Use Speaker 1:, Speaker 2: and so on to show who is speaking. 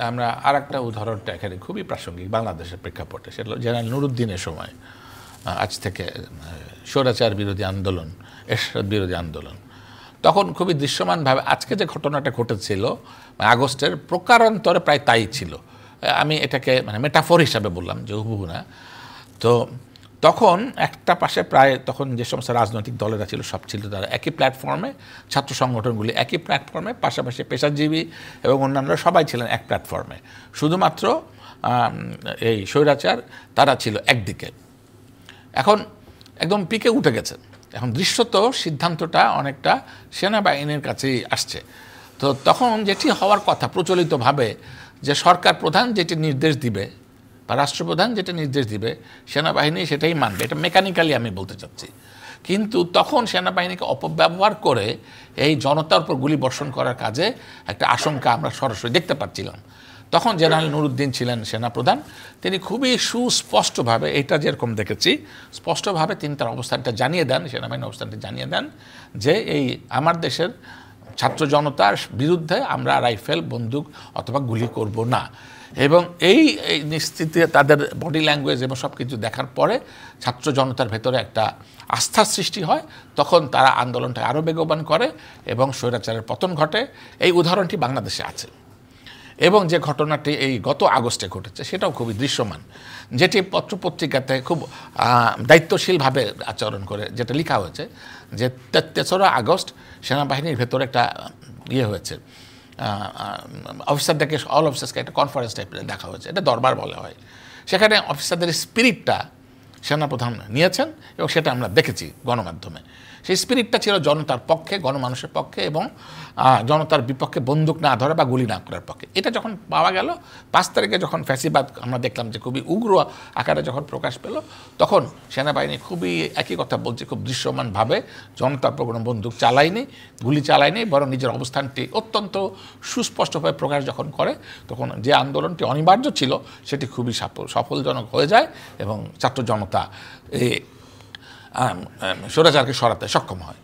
Speaker 1: আমরা আরেকটা উদাহরণটা এখানে খুবই প্রাসঙ্গিক বাংলাদেশের প্রেক্ষাপটে, সেটা হলো জেনারেল নুরুদ্দিনের সময়, আজ থেকে স্বৈরাচার বিরোধী আন্দোলন, এরশাদ বিরোধী আন্দোলন, তখন খুবই দৃশ্যমানভাবে আজকে যে ঘটনাটা ঘটেছিল আগস্টের প্রকারান্তরে প্রায় তাই ছিল। আমি এটাকে মানে মেটাফোর হিসাবে বললাম, যে হুবহু না। তো তখন একটা পাশে প্রায় তখন যে সমস্ত রাজনৈতিক দলেরা ছিল সব ছিল তারা একই প্ল্যাটফর্মে, ছাত্র সংগঠনগুলি একই প্ল্যাটফর্মে, পাশাপাশি পেশাজীবী এবং অন্যান্যরা সবাই ছিলেন এক প্ল্যাটফর্মে। শুধুমাত্র এই স্বৈরাচার তারা ছিল একদিকে। এখন একদম পিকে উঠে গেছে। এখন দৃশ্যত সিদ্ধান্তটা অনেকটা সেনাবাহিনীর কাছেই আসছে। তো তখন যেটি হওয়ার কথা প্রচলিতভাবে, যে সরকার প্রধান যেটি নির্দেশ দিবে বা রাষ্ট্রপ্রধান যেটা নির্দেশ দিবে সেনাবাহিনী সেটাই মানবে, এটা মেকানিক্যালি আমি বলতে চাচ্ছি। কিন্তু তখন সেনাবাহিনীকে অপব্যবহার করে এই জনতার উপর গুলি বর্ষণ করার কাজে একটা আশঙ্কা আমরা সরাসরি দেখতে পাচ্ছিলাম। তখন জেনারেল নুরুদ্দিন ছিলেন সেনাপ্রধান, তিনি খুবই সুস্পষ্টভাবে, এটা যেরকম দেখেছি স্পষ্টভাবে তিনি তার অবস্থানটা জানিয়ে দেন, সেনাবাহিনীর অবস্থানটা জানিয়ে দেন যে এই আমার দেশের ছাত্র জনতার বিরুদ্ধে আমরা রাইফেল, বন্দুক অথবা গুলি করব না। এবং এই নিশ্চিতে তাদের বডি ল্যাঙ্গুয়েজ এবং সব কিছু দেখার পরে ছাত্র জনতার ভেতরে একটা আস্থার সৃষ্টি হয়। তখন তারা আন্দোলনটা আরও বেগবান করে এবং স্বৈরাচারের পতন ঘটে। এই উদাহরণটি বাংলাদেশে আছে। এবং যে ঘটনাটি এই গত আগস্টে ঘটেছে সেটাও খুবই দৃশ্যমান, যেটি পত্রপত্রিকাতে খুব দায়িত্বশীলভাবে আচরণ করে যেটা লেখা হয়েছে যে ৩রা আগস্ট সেনাবাহিনীর ভেতরে একটা ইয়ে হয়েছে, অফিসারদেরকে অল অফিসার্সকে একটা কনফারেন্স টাইপের দেখা হয়েছে, এটা দরবার বলা হয়। সেখানে অফিসারদের স্পিরিটটা সেনাপ্রধান নিয়েছেন এবং সেটা আমরা দেখেছি গণমাধ্যমে। সেই স্পিরিটটা ছিল জনতার পক্ষে, গণমানুষের পক্ষে এবং জনতার বিপক্ষে বন্দুক না ধরা বা গুলি না করার পক্ষে। এটা যখন পাওয়া গেল 5 তারিখে, যখন ফ্যাসিবাদ আমরা দেখলাম যে খুবই উগ্র আকারে যখন প্রকাশ পেল, তখন সেনাবাহিনী খুবই একই কথা বলছে, খুব দৃশ্যমানভাবে জনতার উপর কোনো বন্দুক চালায়নি, গুলি চালায়নি, বরং নিজের অবস্থানটি অত্যন্ত সুস্পষ্টভাবে প্রকাশ যখন করে, তখন যে আন্দোলনটি অনিবার্য ছিল সেটি খুবই সফলজনক হয়ে যায় এবং ছাত্র জনতা এই স্বৈরাচারকে সরাতে সক্ষম হয়।